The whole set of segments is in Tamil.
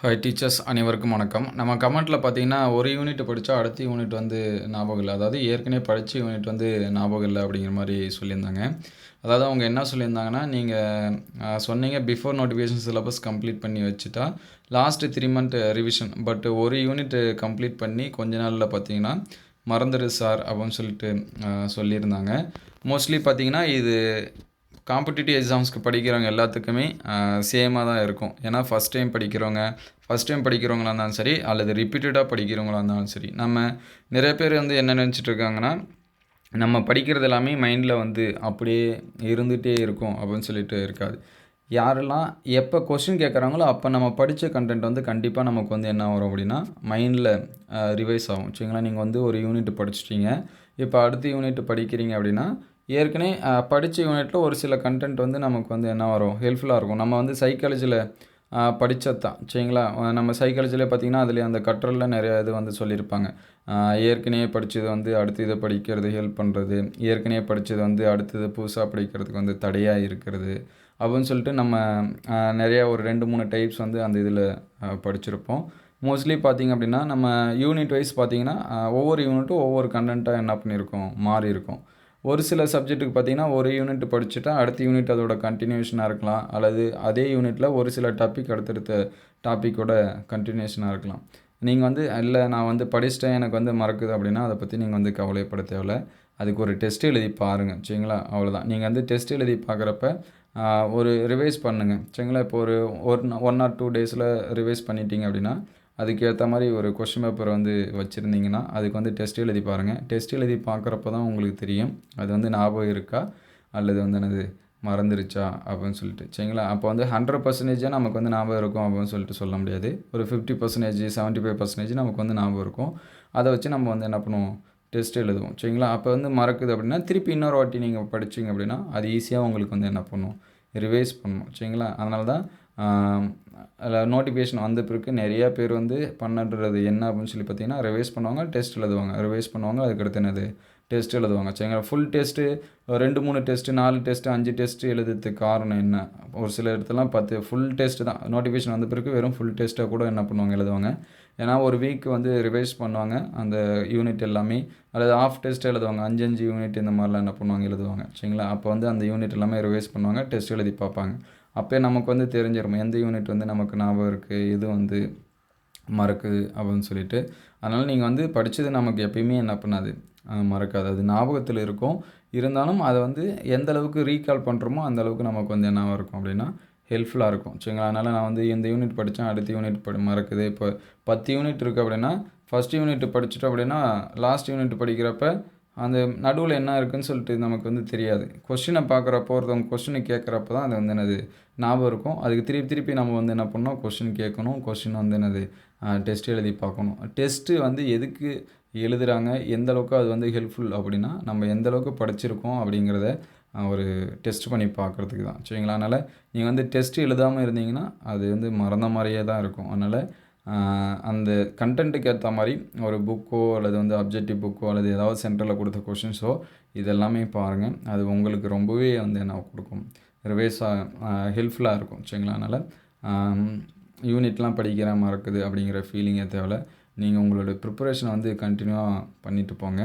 ஹாய் டீச்சர்ஸ் அனைவருக்கும் வணக்கம். நம்ம கமெண்ட்டில் பார்த்தீங்கன்னா, ஒரு யூனிட் படித்தா அடுத்த யூனிட் வந்து ஞாபகம் இல்லை. அதாவது ஏற்கனவே படித்த யூனிட் வந்து ஞாபகம் இல்லை அப்படிங்கிற மாதிரி சொல்லியிருந்தாங்க. அதாவது அவங்க என்ன சொல்லியிருந்தாங்கன்னா, நீங்கள் சொன்னீங்க பிஃபோர் நோட்டிஃபிகேஷன் சிலபஸ் கம்ப்ளீட் பண்ணி வச்சுட்டா லாஸ்ட்டு 3 மந்த் ரிவிஷன். பட் ஒரு யூனிட் கம்ப்ளீட் பண்ணி கொஞ்ச நாளில் பார்த்தீங்கன்னா மறந்துடு சார் அப்படின்னு சொல்லிட்டு சொல்லியிருந்தாங்க. மோஸ்ட்லி பார்த்தீங்கன்னா இது காம்படிட்டிவ் எக்ஸாம்ஸ்க்கு படிக்கிறவங்க எல்லாத்துக்குமே சேமாக தான் இருக்கும். ஏன்னா ஃபஸ்ட் டைம் படிக்கிறவங்களா இருந்தாலும் சரி, அல்லது ரிப்பீட்டடாக படிக்கிறவங்களா இருந்தாலும் சரி, நம்ம நிறைய பேர் வந்து என்ன நினச்சிட்டு இருக்காங்கன்னா, நம்ம படிக்கிறது எல்லாமே மைண்டில் வந்து அப்படியே இருந்துகிட்டே இருக்கும் அப்படின்னு சொல்லிட்டு இருக்காது. யாரெல்லாம் எப்போ கொஸ்டின் கேட்குறாங்களோ அப்போ நம்ம படித்த கண்டென்ட் வந்து கண்டிப்பாக நமக்கு வந்து என்ன வரும் அப்படின்னா மைண்டில் ரிவைஸ் ஆகும். சரிங்களா? நீங்கள் வந்து ஒரு யூனிட் படிச்சிட்டிங்க, இப்போ அடுத்த யூனிட் படிக்கிறீங்க அப்படின்னா ஏற்கனவே படித்த யூனிட்டில் ஒரு சில கண்டென்ட் வந்து நமக்கு வந்து என்ன வரும், ஹெல்ப்ஃபுல்லாக இருக்கும். நம்ம வந்து சைக்காலஜியில் படித்தது தான். சரிங்களா? நம்ம சைக்காலஜியில் பார்த்திங்கன்னா அதில் அந்த கற்றலில் நிறைய இது வந்து சொல்லியிருப்பாங்க. ஏற்கனவே படித்தது வந்து அடுத்து இதை படிக்கிறது ஹெல்ப் பண்ணுறது, ஏற்கனவே படித்தது வந்து அடுத்தது புதுசாக படிக்கிறதுக்கு வந்து தடையாக இருக்கிறது அப்படின்னு சொல்லிட்டு நம்ம நிறையா ஒரு 2-3 டைப்ஸ் வந்து அந்த இதில் படிச்சிருப்போம். மோஸ்ட்லி பார்த்திங்க அப்படின்னா நம்ம யூனிட் வைஸ் பார்த்திங்கன்னா ஒவ்வொரு யூனிட்டும் ஒவ்வொரு கண்டென்ட்டாக என்ன பண்ணியிருக்கோம், மாறி இருக்கும். ஒரு சில சப்ஜெக்ட்டுக்கு பார்த்திங்கன்னா ஒரு யூனிட் படிச்சுட்டா அடுத்த யூனிட் அதோட கண்டினியூஷனாக இருக்கலாம், அல்லது அதே யூனிட்டில் ஒரு சில டாபிக் அடுத்தடுத்த டாப்பிக்கோட கண்டினியூஷனாக இருக்கலாம். நீங்கள் வந்து இல்லை நான் வந்து படிச்சிட்டேன் எனக்கு வந்து மறக்குது அப்படின்னா அதை பற்றி நீங்கள் வந்து கவலைப்பட தேவையில்ல. அதுக்கு ஒரு டெஸ்ட் எழுதி பாருங்கள். சரிங்களா? அவ்வளோதான். நீங்கள் வந்து டெஸ்ட் எழுதி பார்க்குறப்ப ஒரு ரிவைஸ் பண்ணுங்கள். சரிங்களா? இப்போ ஒரு 1 ஆர் 2 டேஸில் ரிவைஸ் பண்ணிட்டீங்க அப்படின்னா அதுக்கேற்ற மாதிரி ஒரு கொஸ்டின் பேப்பர் வந்து வச்சுருந்தீங்கன்னா அதுக்கு வந்து டெஸ்ட் எழுதி பாருங்கள். டெஸ்ட் எழுதி பார்க்குறப்ப தான் உங்களுக்கு தெரியும் அது வந்து ஞாபகம் இருக்கா அல்லது வந்து என்னது மறந்துருச்சா அப்படின்னு சொல்லிட்டு. சரிங்களா? அப்போ வந்து 100% நமக்கு வந்து ஞாபகம் இருக்கும் அப்படின்னு சொல்லிட்டு சொல்ல முடியாது. ஒரு 50%, 75% நமக்கு வந்து ஞாபகம் இருக்கும். அதை வச்சு நம்ம வந்து என்ன பண்ணுவோம், டெஸ்ட் எழுதுவோம். சரிங்களா? அப்போ வந்து மறக்குது அப்படின்னா திருப்பி இன்னொரு வாட்டி நீங்கள் படிச்சிங்க அப்படின்னா அது ஈஸியாக உங்களுக்கு வந்து என்ன பண்ணும், ரிவைஸ் பண்ணணும். சரிங்களா? அதனால தான் அதில் நோட்டிஃபிகேஷன் வந்த பிறகு நிறையா பேர் வந்து பண்ணுறது என்ன அப்படின்னு சொல்லி பார்த்தீங்கன்னா ரிவைஸ் பண்ணுவாங்க, டெஸ்ட் எழுதுவாங்க, ரிவைஸ் பண்ணுவாங்க, அதுக்கடுத்து என்னது டெஸ்ட் எழுதுவாங்க. சரிங்களா? Full test 2-3 test 4 test 5 test எழுதுறதுக்கு காரணம் என்ன, ஒரு சில இடத்துலாம் 10 ஃபுல் டெஸ்ட்டு தான். நோட்டிஃபிகேஷன் வந்த பிறகு வெறும் ஃபுல் டெஸ்ட்டாக கூட என்ன பண்ணுவாங்க, எழுதுவாங்க. ஏன்னா ஒரு வீக் வந்து ரிவைஸ் பண்ணுவாங்க அந்த யூனிட் எல்லாமே, அல்லது ஆஃப் டெஸ்ட் எழுதுவாங்க. 5 யூனிட் இந்த மாதிரிலாம் என்ன பண்ணுவாங்க, எழுதுவாங்க. சரிங்களா? அப்போ வந்து அந்த யூனிட் எல்லாமே ரிவைஸ் பண்ணுவாங்க, டெஸ்ட் எழுதி பார்ப்பாங்க. அப்போயே நமக்கு வந்து தெரிஞ்சிடும் எந்த யூனிட் வந்து நமக்கு ஞாபகம் இருக்குது, எது வந்து மறக்குது அப்படின்னு சொல்லிட்டு. அதனால் நீங்கள் வந்து படித்தது நமக்கு எப்பயுமே என்ன பண்ணாது, மறக்காது. அது ஞாபகத்தில் இருக்கும். இருந்தாலும் அதை வந்து எந்த அளவுக்கு ரீகால் பண்ணுறோமோ அந்த அளவுக்கு நமக்கு வந்து என்னவாக இருக்கும் அப்படின்னா ஹெல்ப்ஃபுல்லாக இருக்கும். சரிங்களா? அதனால் நான் வந்து இந்த யூனிட் படித்தேன் அடுத்த யூனிட் மறக்குது. இப்போ 10 யூனிட் இருக்குது அப்படின்னா ஃபஸ்ட் யூனிட் படிச்சிட்டோம் அப்படின்னா லாஸ்ட் யூனிட் படிக்கிறப்ப அந்த நடுவில் என்ன இருக்குதுன்னு சொல்லிட்டு நமக்கு வந்து தெரியாது. கொஸ்டினை பார்க்குறப்போ ஒருத்தவங்க கொஸ்டினை கேட்குறப்ப தான் அது வந்து என்னது ஞாபகம் இருக்கும். அதுக்கு திருப்பி திருப்பி நம்ம வந்து என்ன பண்ணணும், கொஸ்டின் கேட்கணும், கொஸ்டின் வந்து என்னது டெஸ்ட் எழுதி பார்க்கணும். டெஸ்ட்டு வந்து எதுக்கு எழுதுகிறாங்க, எந்த அளவுக்கு அது வந்து ஹெல்ப்ஃபுல் அப்படின்னா நம்ம எந்த அளவுக்கு படிச்சிருக்கோம் அப்படிங்கிறத ஒரு டெஸ்ட் பண்ணி பார்க்குறதுக்கு தான். சரிங்களா? அதனால் நீங்கள் வந்து டெஸ்ட் எழுதாமல் இருந்தீங்கன்னா அது வந்து மறந்த மாதிரியே தான் இருக்கும். அதனால் அந்த கண்டென்ட்டுக்கு ஏற்ற மாதிரி ஒரு புக்கோ அல்லது வந்து அப்ஜெக்டிவ் புக்கோ அல்லது ஏதாவது சென்டரில் கொடுத்த கொஷின்ஸோ இதெல்லாமே பாருங்கள். அது உங்களுக்கு ரொம்பவே வந்து என்ன கொடுக்கும், ரிவைஸாக ஹெல்ப்ஃபுல்லாக இருக்கும். சரிங்களா? அதனால் யூனிட்லாம் படிக்கிறேன் மறக்குது அப்படிங்கிற ஃபீலிங்கே தேவையில்ல. நீங்கள் உங்களோட ப்ரிப்பரேஷனை வந்து கண்டினியூவாக பண்ணிட்டு போங்க.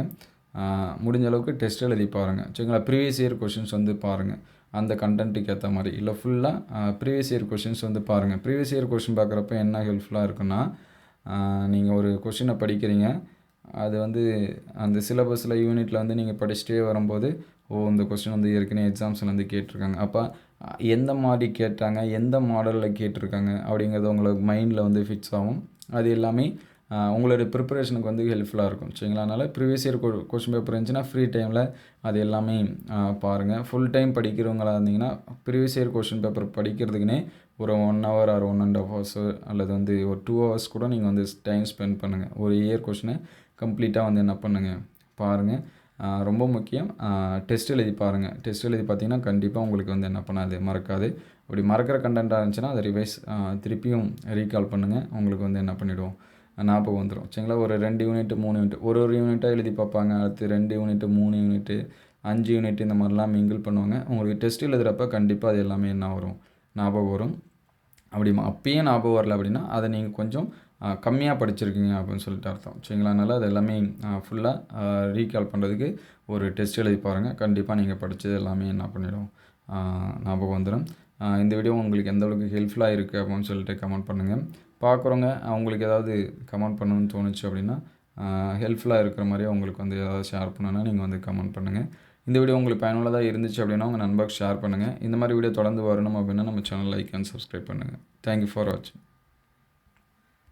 முடிஞ்ச அளவுக்கு டெஸ்ட் எழுதி பாருங்கள். சரிங்களா? ப்ரீவியஸ் இயர் கொஷின்ஸ் வந்து பாருங்கள் அந்த கண்டென்ட்டுக்கு ஏற்ற மாதிரி. இல்லை ஃபுல்லாக ப்ரீவியஸ் இயர் கொஷின்ஸ் வந்து பாருங்கள். ப்ரீவியஸ் இயர் கொஷின் பார்க்குறப்ப என்ன ஹெல்ப்ஃபுல்லாக இருக்குன்னா, நீங்கள் ஒரு கொஷினை படிக்கிறீங்க, அது வந்து அந்த சிலபஸில் யூனிட்டில் வந்து நீங்கள் படிச்சுட்டே வரும்போது இந்த கொஸ்டின் வந்து ஏற்கனவே எக்ஸாம்ஸில் வந்து கேட்டிருக்காங்க, அப்போ எந்த மாதிரி கேட்டாங்க, எந்த மாடலில் கேட்டிருக்காங்க அப்படிங்கிறது உங்களுக்கு மைண்டில் வந்து ஃபிக்ஸ் ஆகும். அது எல்லாமே உங்களுடைய ப்ரிப்பரேஷனுக்கு வந்து ஹெல்ப்ஃபுல்லாக இருக்கும். சரிங்களா? அதனால் ப்ரீவியஸ் இயர் கொஸ்டின் பேப்பர் இருந்துச்சுன்னா ஃப்ரீ டைமில் அது எல்லாமே பாருங்கள். ஃபுல் டைம் படிக்கிறவங்களா இருந்தீங்கன்னா ப்ரீவியஸ் இயர் கொஸ்டின் பேப்பர் படிக்கிறதுக்குனே ஒரு 1 ஹவர் ஆர் 1.5 ஹவர்ஸு அல்லது வந்து ஒரு 2 ஹவர்ஸ் கூட நீங்கள் வந்து டைம் ஸ்பெண்ட் பண்ணுங்கள். ஒரு இயர் கொஸ்டினை கம்ப்ளீட்டாக வந்து என்ன பண்ணுங்கள், பாருங்கள். ரொம்ப முக்கியம், டெஸ்ட் எழுதி பாருங்கள். டெஸ்ட் எழுதி பார்த்தீங்கன்னா கண்டிப்பாக உங்களுக்கு வந்து என்ன பண்ணாது, மறக்காது. அப்படி மறக்கிற கண்டென்ட்டாக இருந்துச்சுன்னா அதை ரிவைஸ் திருப்பியும் ரீகால் பண்ணுங்கள். உங்களுக்கு வந்து என்ன பண்ணிவிடும், ஞாபகம் வந்துடும். சரிங்களா? ஒரு 2 யூனிட் 3 யூனிட் ஒரு யூனிட்டாக எழுதி பார்ப்பாங்க. அடுத்து 2 யூனிட்டு 3 யூனிட்டு 5 யூனிட் இந்த மாதிரிலாம் மிங்கிள் பண்ணுவாங்க. உங்களுக்கு டெஸ்ட் எழுதுகிறப்ப கண்டிப்பாக அது எல்லாமே என்ன வரும், ஞாபகம் வரும். அப்பயும் ஞாபகம் வரல அப்படின்னா, அத நீங்க கொஞ்சம் கம்மியா படிச்சிருக்கீங்க அப்படின்னு சொல்லிட்டு அர்த்தம். சரிங்களா? அதனால அது எல்லாமே ஃபுல்லா ரீகால் பண்ணுறதுக்கு ஒரு டெஸ்ட் எழுதி பாருங்க. கண்டிப்பா நீங்க படிச்சது எல்லாமே என்ன பண்ணிடும், அ ஞாபகம் வந்துரும். இந்த வீடியோ உங்களுக்கு எந்த அளவுக்கு ஹெல்ப்ஃபுல்லா இருக்கு அப்படின்னு சொல்லிட்டு கமெண்ட் பண்ணுங்க. பார்க்குறவங்க அவங்களுக்கு ஏதாவது கமெண்ட் பண்ணணும்னு தோணுச்சு அப்படின்னா, ஹெல்ப்ஃபுல்லா இருக்கிற மாரி உங்களுக்கு வந்து ஏதாவது ஷேர் பண்ணணும்னா நீங்க வந்து கமெண்ட் பண்ணுங்க. இந்த வீடியோ உங்களுக்கு பயனுள்ளதா இருந்துச்சு அப்படின்னா, உங்க நண்பருக்கு ஷேர் பண்ணுங்க. இந்த மாரி வீடியோ தொடர்ந்து வரணும் அப்படின்னா நம்ம சேனல் லைக் அண்ட் சப்ஸ்கிரைப் பண்ணுங்க. தேங்க் யூ ஃபார் வாட்சிங்.